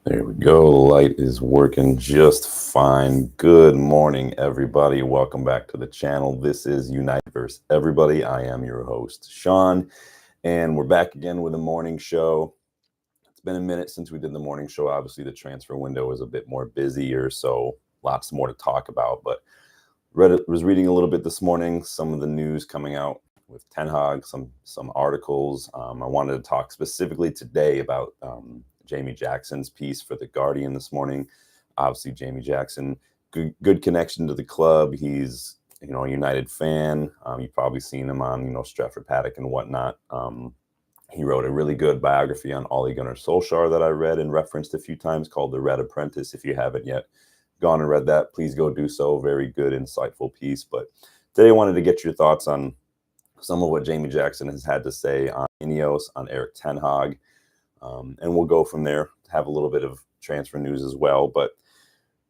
There we go. Light is working just fine. Good morning, everybody. Welcome back to the channel. This is United vs. Everybody. I am your host, Sean, and we're back again with a morning show. It's been a minute since we did the morning show. Obviously, the transfer window is a bit more busier, so lots more to talk about. But was reading a little bit this morning, some of the news coming out with Tenhag, some articles. I wanted to talk specifically today about Jamie Jackson's piece for The Guardian this morning. Obviously, Jamie Jackson, good connection to the club. He's a United fan. You've probably seen him on Stratford Paddock and whatnot. He wrote a really good biography on Ole Gunnar Solskjaer that I read and referenced a few times called The Red Apprentice. If you haven't yet gone and read that, please go do so. Very good, insightful piece. But today I wanted to get your thoughts on some of what Jamie Jackson has had to say on Ineos, on Erik tenhag, and we'll go from there. Have a little bit of transfer news as well. But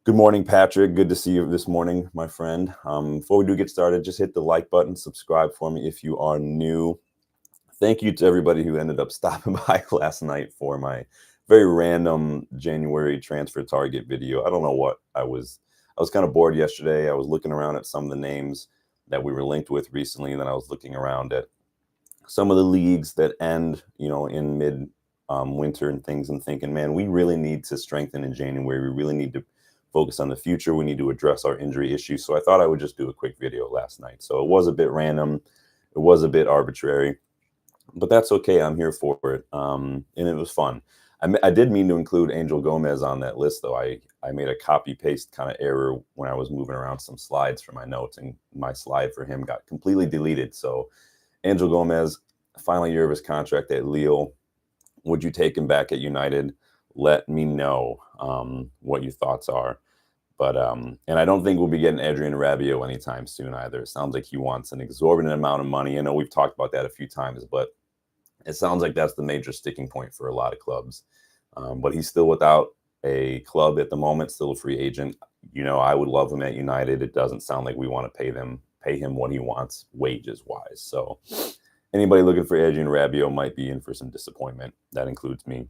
good morning, Patrick. Good to see you this morning, my friend. Before we do get started, just hit the like button, subscribe for me if you are new. Thank you to everybody who ended up stopping by last night for my very random January transfer target video. I don't know what I was kind of bored yesterday. I was looking around at some of the names that we were linked with recently, and then I was looking around at some of the leagues that end, in mid winter and things, and thinking, man, we really need to strengthen in January. We really need to focus on the future. We need to address our injury issues. So I thought I would just do a quick video last night. So it was a bit random. It was a bit arbitrary, but that's okay. I'm here for it. And it was fun. I did mean to include Angel Gomez on that list, though. I made a copy-paste kind of error when I was moving around some slides for my notes, and my slide for him got completely deleted. So Angel Gomez, final year of his contract at Lille. Would you take him back at United? Let me know what your thoughts are. But and I don't think we'll be getting Adrien Rabiot anytime soon either. It sounds like he wants an exorbitant amount of money. I know we've talked about that a few times, but it sounds like that's the major sticking point for a lot of clubs. But he's still without a club at the moment, still a free agent. I would love him at United. It doesn't sound like we want to pay him what he wants wages-wise. So anybody looking for Adrien Rabiot might be in for some disappointment. That includes me.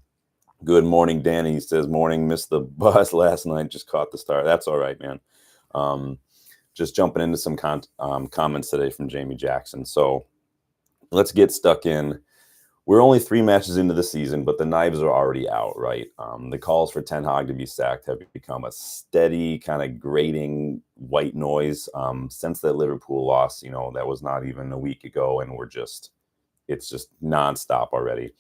Good morning, Danny. He says, morning, missed the bus last night, just caught the start. That's all right, man. Just jumping into some comments today from Jamie Jackson. So let's get stuck in. We're only 3 matches into the season, but the knives are already out, right? The calls for Ten Hag to be sacked have become a steady kind of grating white noise since that Liverpool loss. That was not even a week ago, and it's just nonstop already.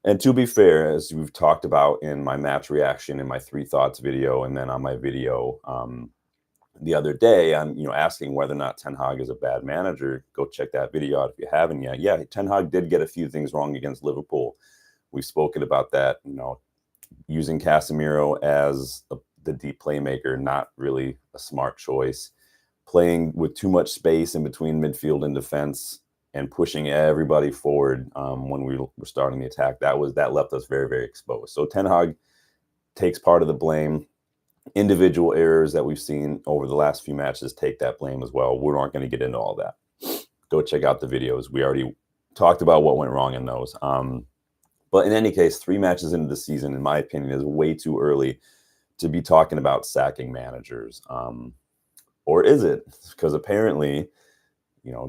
And to be fair, as we've talked about in my match reaction, in my 3 thoughts video, and then on my video the other day, I'm asking whether or not Ten Hag is a bad manager. Go check that video out if you haven't yet. Yeah, Ten Hag did get a few things wrong against Liverpool. We've spoken about that. Using Casemiro as the deep playmaker, not really a smart choice. Playing with too much space in between midfield and defense, and pushing everybody forward when we were starting the attack. That left us very, very exposed. So Ten Hag takes part of the blame. Individual errors that we've seen over the last few matches take that blame as well. We aren't going to get into all that. Go check out the videos. We already talked about what went wrong in those. But in any case, 3 matches into the season, in my opinion, is way too early to be talking about sacking managers. Or is it? Because apparently,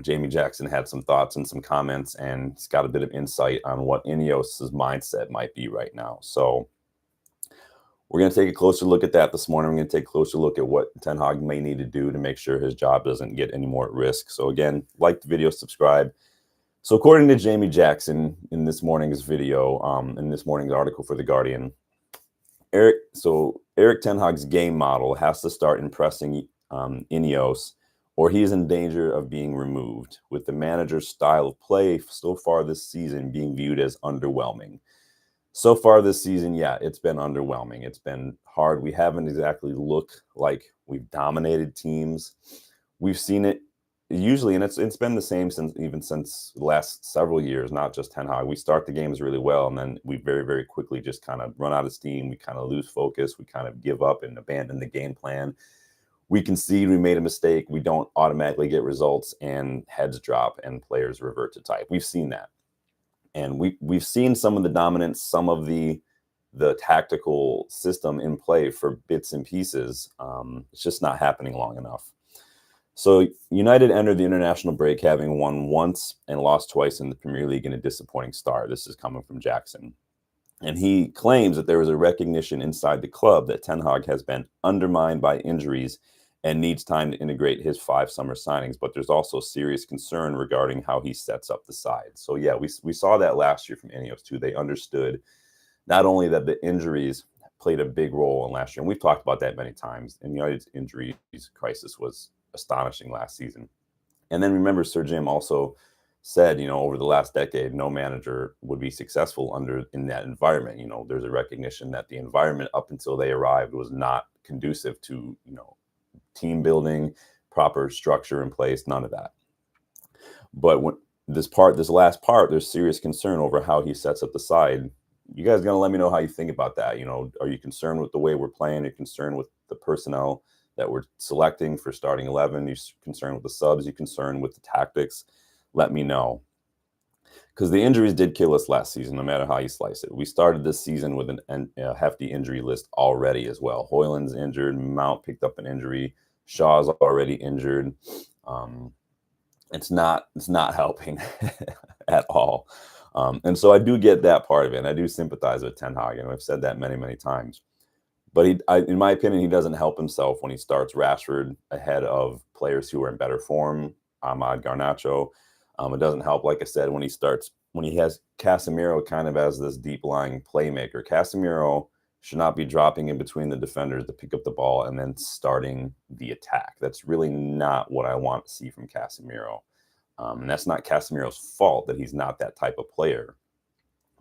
Jamie Jackson had some thoughts and some comments, and he's got a bit of insight on what Ineos' mindset might be right now. So we're going to take a closer look at that this morning. We're going to take a closer look at what Ten Hag may need to do to make sure his job doesn't get any more at risk. So again, like the video, subscribe. So according to Jamie Jackson in this morning's video, in this morning's article for The Guardian, Erik Ten Hag's game model has to start impressing Ineos, or he is in danger of being removed, with the manager's style of play so far this season being viewed as underwhelming. So far this season, yeah, it's been underwhelming. It's been hard. We haven't exactly looked like we've dominated teams. We've seen it usually, and it's been the same since the last several years, not just Ten Hag. We start the games really well, and then we very, very quickly just kind of run out of steam. We kind of lose focus. We kind of give up and abandon the game plan. We concede, we made a mistake. We don't automatically get results, and heads drop and players revert to type. We've seen that. And we've seen some of the dominance, some of the the tactical system in play for bits and pieces. It's just not happening long enough. So United entered the international break having won once and lost twice in the Premier League in a disappointing start. This is coming from Jackson. And he claims that there is a recognition inside the club that Ten Hag has been undermined by injuries and needs time to integrate his 5 summer signings. But there's also serious concern regarding how he sets up the side. So yeah, we saw that last year from Ineos too. They understood not only that the injuries played a big role in last year, and we've talked about that many times, and United's injuries crisis was astonishing last season. And then remember, Sir Jim also said, over the last decade, no manager would be successful in that environment. There's a recognition that the environment up until they arrived was not conducive to, team building, proper structure in place, none of that. But when this last part, there's serious concern over how he sets up the side. You guys gonna let me know how you think about that? Are you concerned with the way we're playing? Are you concerned with the personnel that we're selecting for starting 11? You're concerned with the subs? You're concerned with the tactics? Let me know. Because the injuries did kill us last season, no matter how you slice it. We started this season with a hefty injury list already as well. Højlund's injured, Mount picked up an injury, Shaw's already injured. It's not helping at all. And so I do get that part of it, and I do sympathize with Ten Hag, and I've said that many, many times. But in my opinion, he doesnhas help himself when he starts Rashford ahead of players who are in better form, Ahmad, Garnacho. It doesn't help, like I said, when he has Casemiro kind of as this deep-lying playmaker. Casemiro should not be dropping in between the defenders to pick up the ball and then starting the attack. That's really not what I want to see from Casemiro. And that's not Casemiro's fault that he's not that type of player.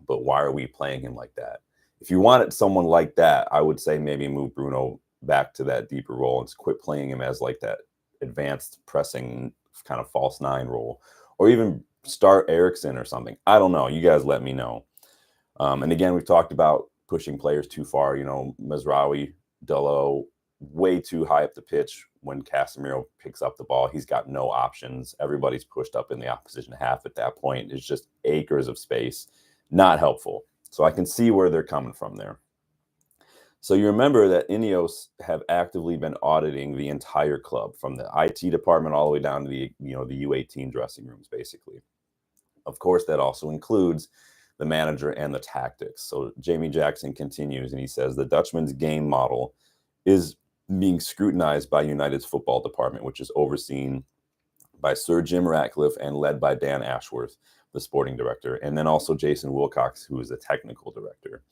But why are we playing him like that? If you wanted someone like that, I would say maybe move Bruno back to that deeper role and quit playing him as like that advanced pressing kind of false 9 role. Or even start Eriksen or something. I don't know. You guys let me know. And again, we've talked about pushing players too far. Mazraoui, Dalot, way too high up the pitch when Casemiro picks up the ball. He's got no options. Everybody's pushed up in the opposition half at that point. It's just acres of space. Not helpful. So I can see where they're coming from there. So you remember that Ineos have actively been auditing the entire club, from the IT department all the way down to the U18 dressing rooms, basically. Of course, that also includes the manager and the tactics. So Jamie Jackson continues, and he says the Dutchman's game model is being scrutinized by United's football department, which is overseen by Sir Jim Ratcliffe and led by Dan Ashworth, the sporting director, and then also Jason Wilcox, who is the technical director.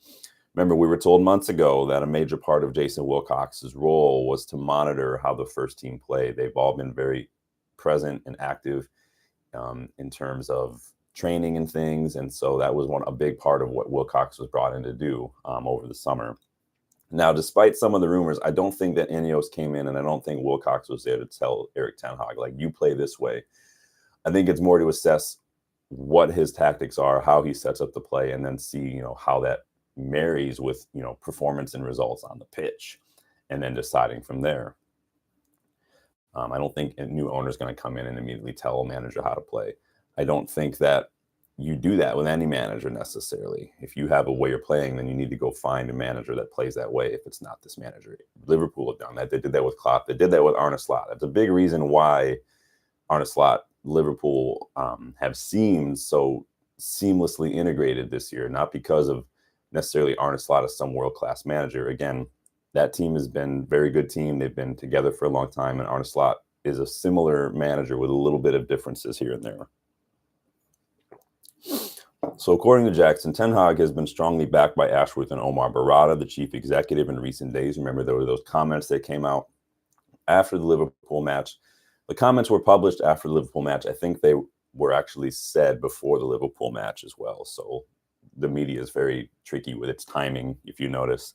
Remember, we were told months ago that a major part of Jason Wilcox's role was to monitor how the first team played. They've all been very present and active in terms of training and things, and so that was a big part of what Wilcox was brought in to do over the summer. Now, despite some of the rumors, I don't think that Ineos came in, and I don't think Wilcox was there to tell Erik ten Hag, like, you play this way. I think it's more to assess what his tactics are, how he sets up the play, and then see, how that marries with, performance and results on the pitch, and then deciding from there. I don't think a new owner is going to come in and immediately tell a manager how to play. I don't think that you do that with any manager necessarily. If you have a way you're playing, then you need to go find a manager that plays that way if it's not this manager. Liverpool have done that. They did that with Klopp. They did that with Arne Slot. That's a big reason why Arne Slot, Liverpool have seemed so seamlessly integrated this year, not because of necessarily Arne Slot as some world-class manager. Again, that team has been a very good team. They've been together for a long time, and Arne Slot is a similar manager with a little bit of differences here and there. So according to Jackson, Ten Hag has been strongly backed by Ashworth and Omar Barada, the chief executive, in recent days. Remember, there were those comments that came out after the Liverpool match. The comments were published after the Liverpool match. I think they were actually said before the Liverpool match as well. So the media is very tricky with its timing, if you notice.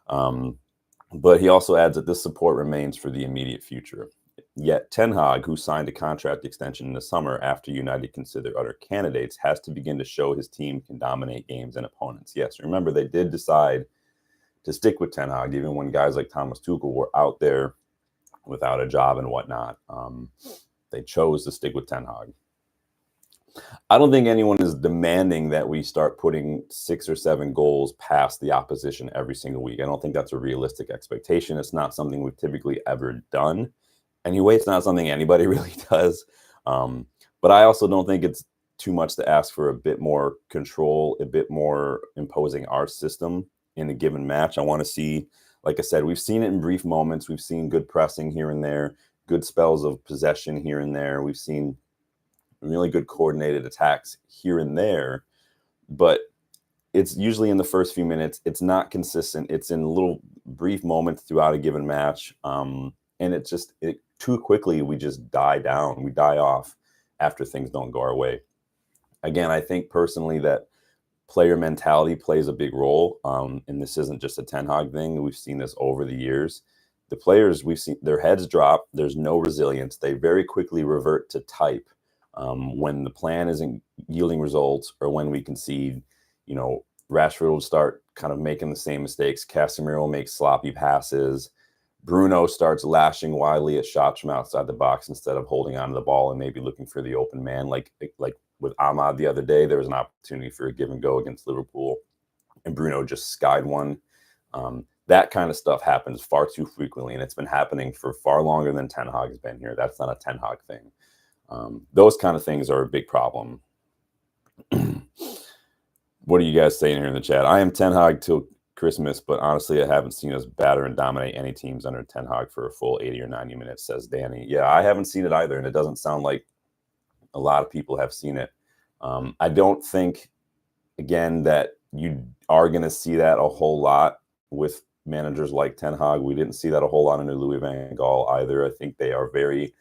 But he also adds that this support remains for the immediate future. Yet Ten Hag, who signed a contract extension in the summer after United considered other candidates, has to begin to show his team can dominate games and opponents. Yes, remember, they did decide to stick with Ten Hag, even when guys like Thomas Tuchel were out there without a job and whatnot. They chose to stick with Ten Hag. I don't think anyone is demanding that we start putting 6 or 7 goals past the opposition every single week. I don't think that's a realistic expectation. It's not something we've typically ever done. Anyway, it's not something anybody really does. But I also don't think it's too much to ask for a bit more control, a bit more imposing our system in a given match. I want to see, like I said, we've seen it in brief moments. We've seen good pressing here and there, good spells of possession here and there. We've seen really good coordinated attacks here and there, but it's usually in the first few minutes. It's not consistent. It's in little brief moments throughout a given match. And it's just too quickly, we just die down. We die off after things don't go our way. Again, I think personally that player mentality plays a big role. And this isn't just a tenhag thing. We've seen this over the years. The players, we've seen their heads drop. There's no resilience. They very quickly revert to type when the plan isn't yielding results, or when we concede. You know, Rashford will start kind of making the same mistakes. Casemiro will make sloppy passes. Bruno starts lashing wildly at shots from outside the box instead of holding onto the ball and maybe looking for the open man. Like with Ahmad the other day, there was an opportunity for a give and go against Liverpool, and Bruno just skied one. That kind of stuff happens far too frequently, and it's been happening for far longer than Ten Hag has been here. That's not a Ten Hag thing. Those kind of things are a big problem. What are you guys saying here in the chat? I am Ten Hag till Christmas, but honestly, I haven't seen us batter and dominate any teams under Ten Hag for a full 80 or 90 minutes, says Danny. Yeah, I haven't seen it either, and it doesn't sound like a lot of people have seen it. I don't think, again, that you are going to see that a whole lot with managers like Ten Hag. We didn't see that a whole lot under Louis van Gaal either. I think they are very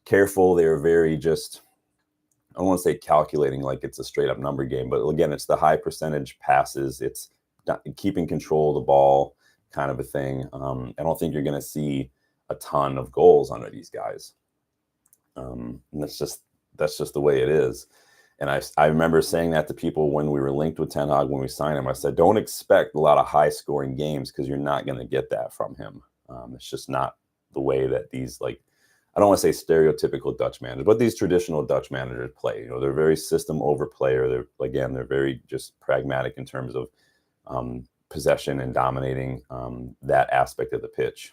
careful. They are very just, I don't want to say calculating like it's a straight up number game, but again, it's the high percentage passes. It's keeping control of the ball kind of a thing. I don't think you're going to see a ton of goals under these guys. And that's just the way it is. And I remember saying that to people when we were linked with Ten Hag, when we signed him. I said, don't expect a lot of high scoring games, because you're not going to get that from him. It's just not the way that these, like, I don't want to say stereotypical Dutch managers, but these traditional Dutch managers play. You know, they're very system over player. They're very just pragmatic in terms of possession and dominating that aspect of the pitch,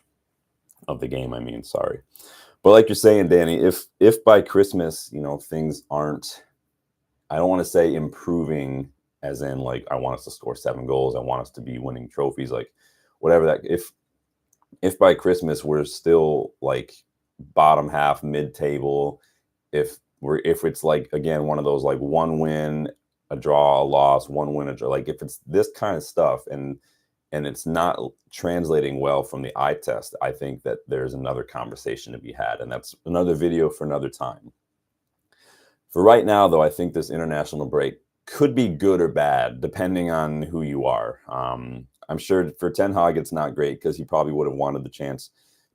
of the game. I mean, sorry. But like you're saying, Danny, if by Christmas, you know, things aren't, I don't want to say improving as in like I want us to score 7 goals, I want us to be winning trophies, like whatever that, if by Christmas we're still like bottom half, mid-table, if it's like, again, one of those like 1 win, a draw, a loss, 1 win, a draw, like if it's this kind of stuff and it's not translating well from the eye test, I think that there's another conversation to be had, and that's another video for another time. For right now, though, I think this international break could be good or bad, depending on who you are. I'm sure for Ten Hag, it's not great, because he probably would have wanted the chance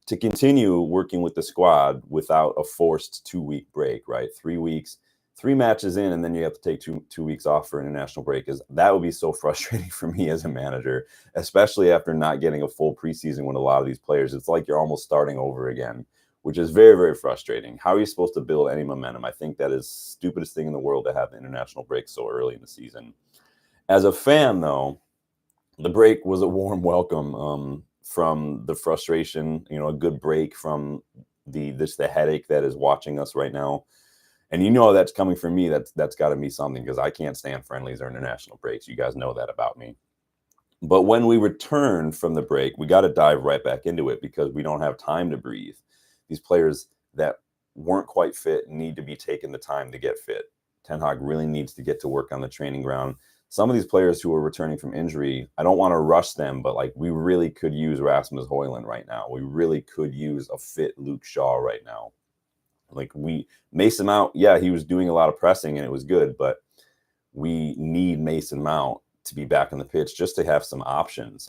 to continue working with the squad without a forced 2-week break, right? 3 weeks, 3 matches in, and then you have to take two weeks off for international break. That would be so frustrating for me as a manager, especially after not getting a full preseason with a lot of these players. It's like you're almost starting over again, which is very, very frustrating. How are you supposed to build any momentum? I think that is the stupidest thing in the world to have the international break so early in the season. As a fan, though, the break was a warm welcome from the frustration, you know, a good break from the headache that is watching us right now. And you know that's coming from me. That's got to be something, because I can't stand friendlies or international breaks. You guys know that about me. But when we return from the break, we got to dive right back into it, because we don't have time to breathe. These players that weren't quite fit need to be taking the time to get fit. Ten Hag really needs to get to work on the training ground. Some of these players who are returning from injury, I don't want to rush them, but like we really could use Rasmus Højlund right now. We really could use a fit Luke Shaw right now. Like Mason Mount, yeah, he was doing a lot of pressing and it was good, but we need Mason Mount to be back on the pitch just to have some options.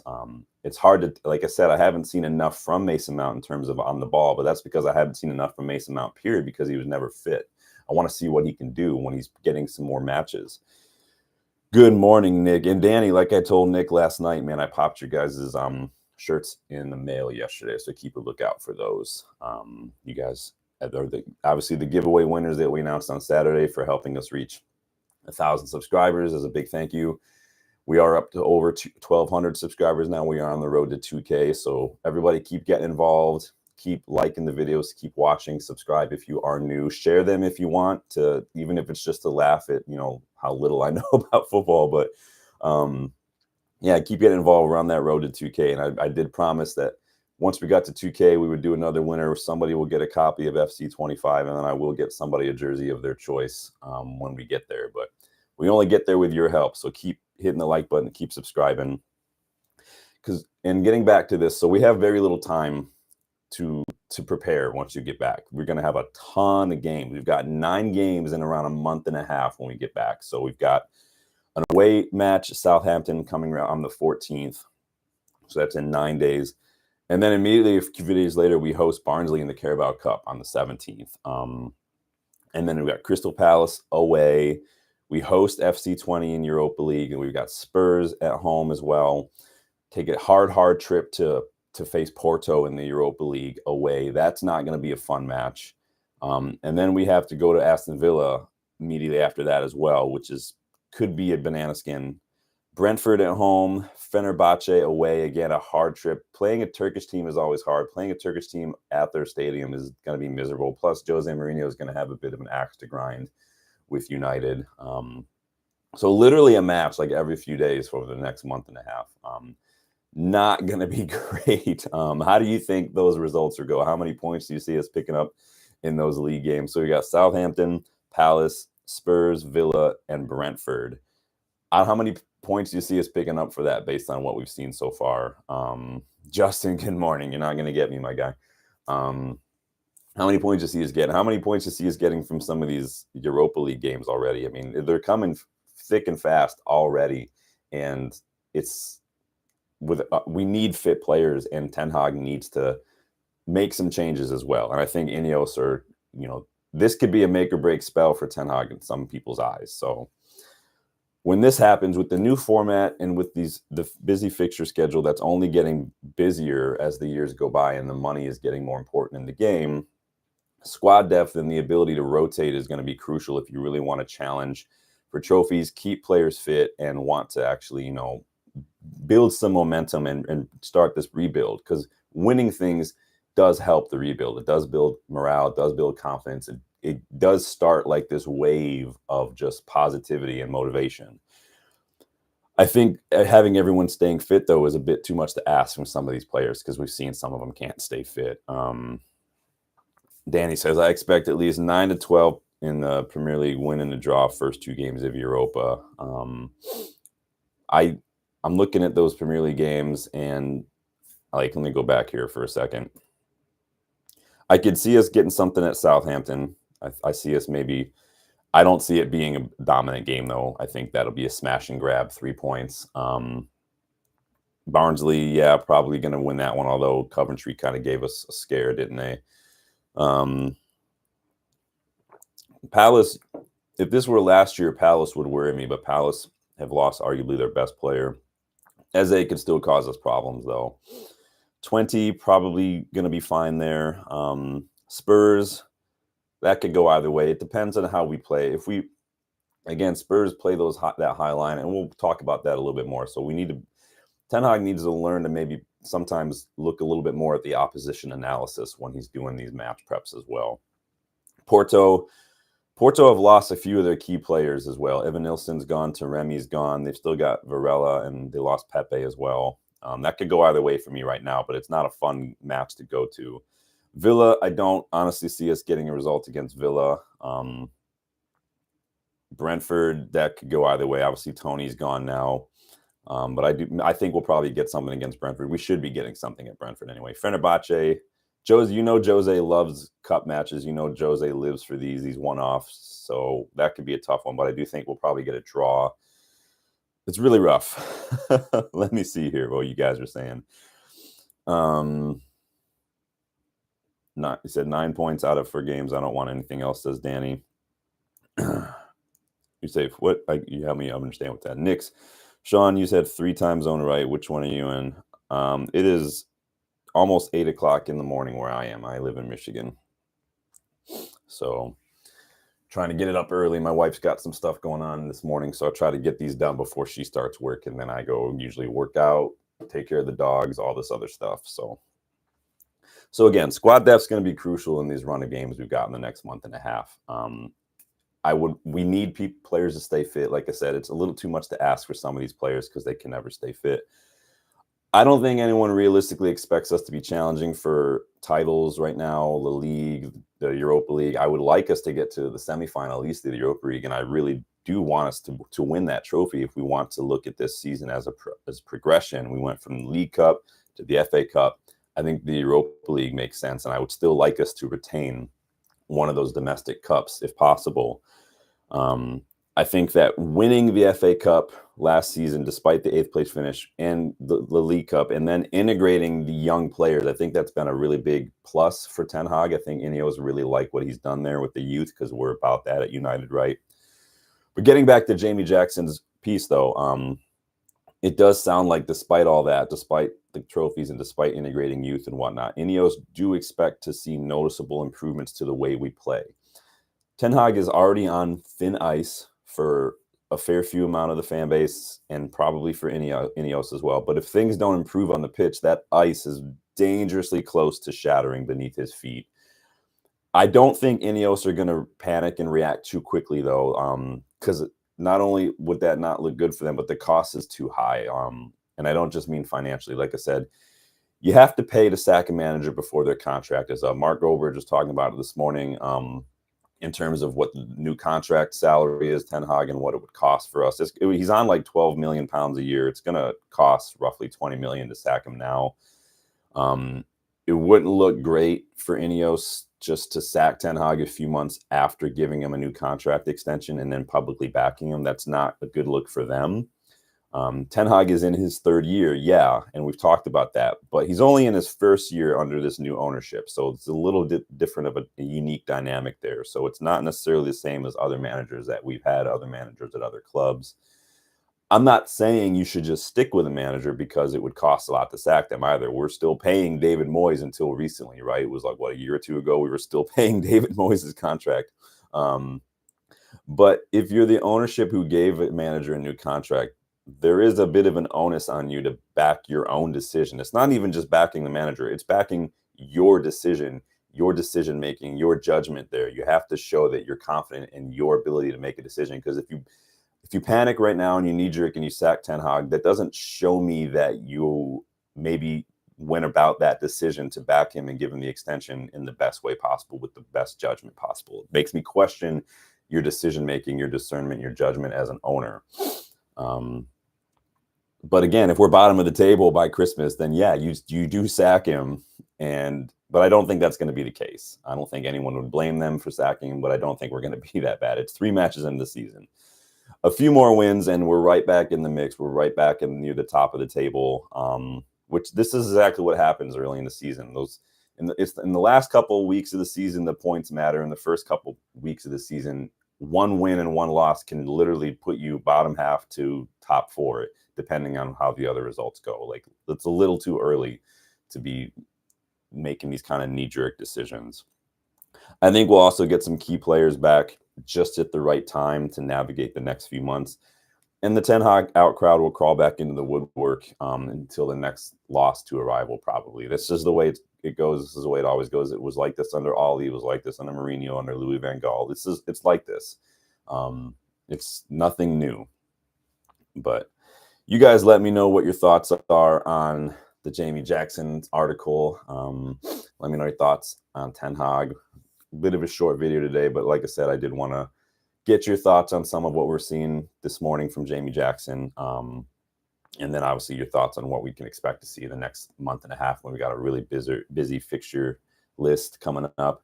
It's hard to, like I said, I haven't seen enough from Mason Mount in terms of on the ball, but that's because I haven't seen enough from Mason Mount, period, because he was never fit. I want to see what he can do when he's getting some more matches. Good morning, Nick. And Danny, like I told Nick last night, man, I popped your guys' shirts in the mail yesterday, so keep a lookout for those. You guys obviously the giveaway winners that we announced on Saturday for helping us reach 1,000 subscribers is a big thank you. We are up to over 1,200 subscribers now. We are on the road to 2K. So everybody keep getting involved. Keep liking the videos. Keep watching. Subscribe if you are new. Share them if you want to, even if it's just to laugh at, how little I know about football. But yeah, keep getting involved. We're on that road to 2K. And I did promise that once we got to 2K, we would do another winner. Somebody will get a copy of FC25, and then I will get somebody a jersey of their choice when we get there. But we only get there with your help. So keep hitting the like button, keep subscribing. And getting back to this, so we have very little time to prepare once you get back. We're going to have a ton of games. We've got 9 games in around a month and a half when we get back. So we've got an away match, Southampton, coming around on the 14th. So that's in 9 days. And then immediately a few days later, we host Barnsley in the Carabao Cup on the 17th. And then we've got Crystal Palace away. We host FC20 in Europa League, and we've got Spurs at home as well. Take a hard trip to face Porto in the Europa League away. That's not going to be a fun match. And then we have to go to Aston Villa immediately after that as well, which could be a banana skin. Brentford at home, Fenerbahce away, again, a hard trip. Playing a Turkish team is always hard. Playing a Turkish team at their stadium is going to be miserable. Plus, Jose Mourinho is going to have a bit of an axe to grind with United. So literally a match like every few days for the next month and a half. Not going to be great. How do you think those results are going? How many points do you see us picking up in those league games? So we got Southampton, Palace, Spurs, Villa, and Brentford. How many points do you see us picking up for that based on what we've seen so far? Justin, good morning. You're not going to get me, my guy. How many points do you see us getting? How many points do you see us getting from some of these Europa League games already? I mean, they're coming thick and fast already, and we need fit players, and Tenhag needs to make some changes as well. And I think Ineos this could be a make or break spell for Tenhag in some people's eyes. So when this happens with the new format and with the busy fixture schedule that's only getting busier as the years go by and the money is getting more important in the game, squad depth and the ability to rotate is going to be crucial if you really want to challenge for trophies, keep players fit, and want to actually, build some momentum and start this rebuild, because winning things does help the rebuild. It does build morale. It does build confidence. It does start like this wave of just positivity and motivation. I think having everyone staying fit, though, is a bit too much to ask from some of these players, because we've seen some of them can't stay fit. Danny says, I expect at least 9 to 12 in the Premier League win and a draw first 2 games of Europa. I'm looking at those Premier League games, and let me go back here for a second. I could see us getting something at Southampton. I see us maybe. I don't see it being a dominant game, though. I think that'll be a smash and grab, 3 points. Barnsley, yeah, probably going to win that one, although Coventry kind of gave us a scare, didn't they? Palace, if this were last year, Palace would worry me, but Palace have lost arguably their best player. Eze could still cause us problems, though. 20, probably going to be fine there. Spurs, that could go either way. It depends on how we play. If we, again, Spurs play that high line, and we'll talk about that a little bit more. So Tenhag needs to learn to maybe sometimes look a little bit more at the opposition analysis when he's doing these match preps as well. Porto have lost a few of their key players as well. Evan Nilsson's gone, Taremi's gone. They've still got Varela, and they lost Pepe as well. That could go either way for me right now, but it's not a fun match to go to. Villa, I don't honestly see us getting a result against Villa. Brentford, that could go either way. Obviously, Tony's gone now. But I think we'll probably get something against Brentford. We should be getting something at Brentford anyway. Fenerbahce, Jose loves cup matches. Jose lives for these one-offs. So that could be a tough one, but I do think we'll probably get a draw. It's really rough. Let me see here what you guys are saying. You said 9 points out of 4 games. I don't want anything else, says Danny. You say, what? You help me understand what that. Nick's. Sean, you said 3 time zone right. Which one are you in? It is almost 8 o'clock in the morning where I am. I live in Michigan. So trying to get it up early. My wife's got some stuff going on this morning, so I try to get these done before she starts work, and then I go usually work out, take care of the dogs, all this other stuff. So again, squad depth's going to be crucial in these running games we've got in the next month and a half. We need players to stay fit. Like I said, it's a little too much to ask for some of these players because they can never stay fit. I don't think anyone realistically expects us to be challenging for titles right now, the league, the Europa League. I would like us to get to the semifinal, at least of the Europa League, and I really do want us to win that trophy if we want to look at this season as progression. We went from the League Cup to the FA Cup. I think the Europa League makes sense, and I would still like us to retain one of those domestic cups if possible. I think that winning the FA Cup last season, despite the 8th place finish, and the League Cup, and then integrating the young players, I think that's been a really big plus for Tenhag. I think Ineos really like what he's done there with the youth, because we're about that at United, right? But getting back to Jamie Jackson's piece, though, it does sound like despite all that, despite the trophies and despite integrating youth and whatnot, Ineos do expect to see noticeable improvements to the way we play. Tenhag is already on thin ice for a fair few amount of the fan base and probably for Ineos as well. But if things don't improve on the pitch, that ice is dangerously close to shattering beneath his feet. I don't think Ineos are going to panic and react too quickly, though, because not only would that not look good for them, but the cost is too high. And I don't just mean financially. Like I said, you have to pay to sack a manager before their contract is up. Mark Goldberg was talking about it this morning. In terms of what the new contract salary is, Tenhag, and what it would cost for us. He's on like 12 million pounds a year. It's going to cost roughly 20 million to sack him now. It wouldn't look great for Ineos just to sack Tenhag a few months after giving him a new contract extension and then publicly backing him. That's not a good look for them. Tenhag is in his 3rd year, yeah, and we've talked about that, but he's only in his 1st year under this new ownership, so it's a little different of a unique dynamic there. So it's not necessarily the same as other managers that we've had, other managers at other clubs. I'm not saying you should just stick with a manager because it would cost a lot to sack them either. We're still paying David Moyes until recently, right? It was like, what, a year or two ago, we were still paying David Moyes' contract. But if you're the ownership who gave a manager a new contract, there is a bit of an onus on you to back your own decision. It's not even just backing the manager. It's backing your decision making, your judgment there. You have to show that you're confident in your ability to make a decision. Because if you panic right now and you knee-jerk and you sack Tenhag, that doesn't show me that you maybe went about that decision to back him and give him the extension in the best way possible with the best judgment possible. It makes me question your decision making, your discernment, your judgment as an owner. But again, if we're bottom of the table by Christmas, then yeah, you do sack him. But I don't think that's going to be the case. I don't think anyone would blame them for sacking him, but I don't think we're going to be that bad. It's 3 matches into the season. A few more wins, and we're right back in the mix. We're right back near the top of the table, which this is exactly what happens early in the season. In the last couple of weeks of the season, the points matter. In the first couple weeks of the season, 1 win and 1 loss can literally put you bottom half to top 4, depending on how the other results go. Like, it's a little too early to be making these kind of knee-jerk decisions. I think we'll also get some key players back just at the right time to navigate the next few months. And the Ten Hag out crowd will crawl back into the woodwork until the next loss to a rival, probably. This is the way it goes. This is the way it always goes. It was like this under Ollie. It was like this under Mourinho, under Louis van Gaal. It's like this. It's nothing new. But you guys let me know what your thoughts are on the Jamie Jackson article. Let me know your thoughts on Ten Hag. A bit of a short video today, but like I said, I did want to get your thoughts on some of what we're seeing this morning from Jamie Jackson. And then obviously your thoughts on what we can expect to see in the next month and a half when we got a really busy fixture list coming up.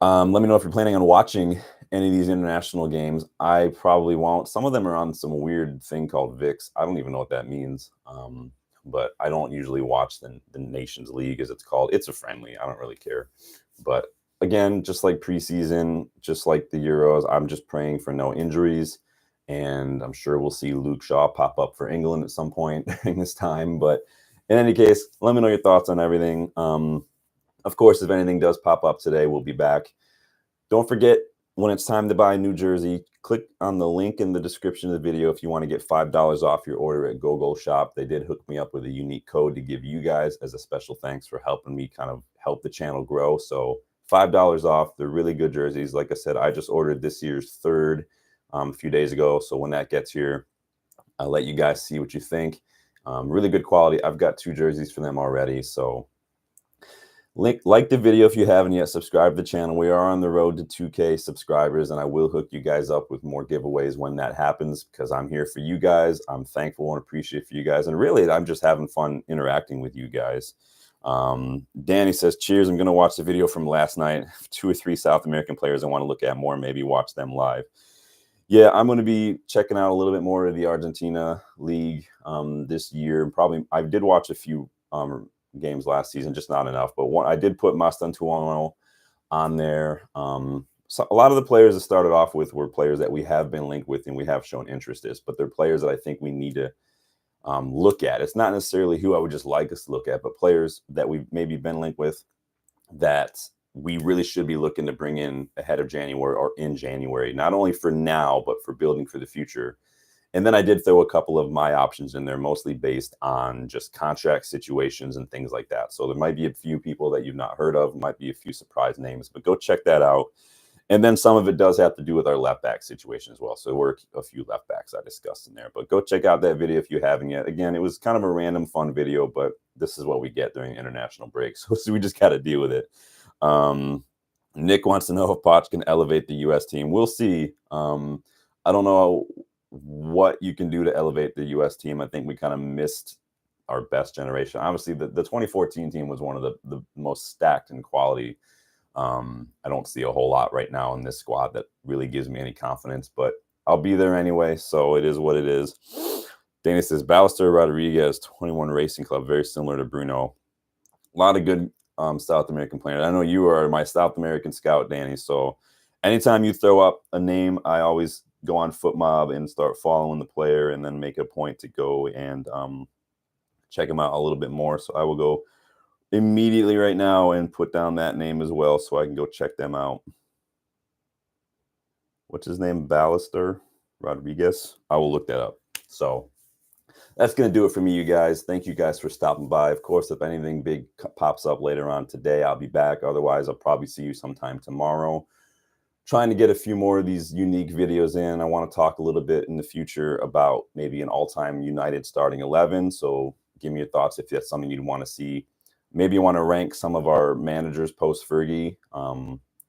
Let me know if you're planning on watching any of these international games. I probably won't. Some of them are on some weird thing called VIX. I don't even know what that means. But I don't usually watch the Nations League, as it's called. It's a friendly. I don't really care. But again, just like preseason, just like the Euros, I'm just praying for no injuries. And I'm sure we'll see Luke Shaw pop up for England at some point during this time. But in any case, let me know your thoughts on everything. Of course, if anything does pop up today, we'll be back Don't forget, when it's time to buy a new jersey, click on the link in the description of the video if you want to get $5 off your order at GoGo Shop. They did hook me up with a unique code to give you guys as a special thanks for helping me kind of help the channel grow. So $5 off. They're really good jerseys. Like I said, I just ordered this year's third a few days ago. So when that gets here, I'll let you guys see what you think. Really good quality. I've got 2 jerseys for them already. So like the video if you haven't yet. Subscribe to the channel. We are on the road to 2K subscribers, and I will hook you guys up with more giveaways when that happens, because I'm here for you guys. I'm thankful and appreciative for you guys, and really I'm just having fun interacting with you guys. Danny says, cheers, I'm going to watch the video from last night. 2 or 3 South American players I want to look at more, maybe watch them live. Yeah, I'm going to be checking out a little bit more of the Argentina league this year. Probably I did watch a few games last season, just not enough, but I did put Mastantuono on there. So a lot of the players that started off with were players that we have been linked with and we have shown interest in, but they're players that I think we need to look at. It's not necessarily who I would just like us to look at, but players that we've maybe been linked with that we really should be looking to bring in ahead of January or in January, not only for now, but for building for the future. And then I did throw a couple of my options in there, mostly based on just contract situations and things like that. So there might be a few people that you've not heard of, might be a few surprise names, but go check that out. And then some of it does have to do with our left back situation as well. So there were a few left backs I discussed in there, but go check out that video if you haven't yet. Again, it was kind of a random fun video, but this is what we get during international breaks. So we just got to deal with it. Nick wants to know if Poch can elevate the U.S. team. We'll see. I don't know what you can do to elevate the U.S. team. I think we kind of missed our best generation. Obviously, the 2014 team was one of the most stacked in quality. I don't see a whole lot right now in this squad that really gives me any confidence, but I'll be there anyway, so it is what it is. Danny says, Ballester Rodriguez, 21 Racing Club, very similar to Bruno. A lot of good South American players. I know you are my South American scout, Danny, so anytime you throw up a name, I always go on FootMob and start following the player and then make a point to go and check him out a little bit more. So I will go immediately right now and put down that name as well so I can go check them out. What's his name? Ballester Rodriguez. I will look that up. So that's going to do it for me, you guys. Thank you guys for stopping by. Of course, if anything big pops up later on today, I'll be back. Otherwise, I'll probably see you sometime tomorrow. Trying to get a few more of these unique videos in. I want to talk a little bit in the future about maybe an all-time United starting 11. So give me your thoughts if that's something you'd want to see. Maybe you want to rank some of our managers post-Fergie.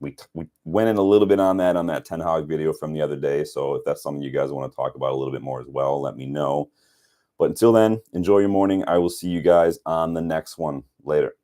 We went in a little bit on that tenhag video from the other day. So if that's something you guys want to talk about a little bit more as well, let me know. But until then, enjoy your morning. I will see you guys on the next one. Later.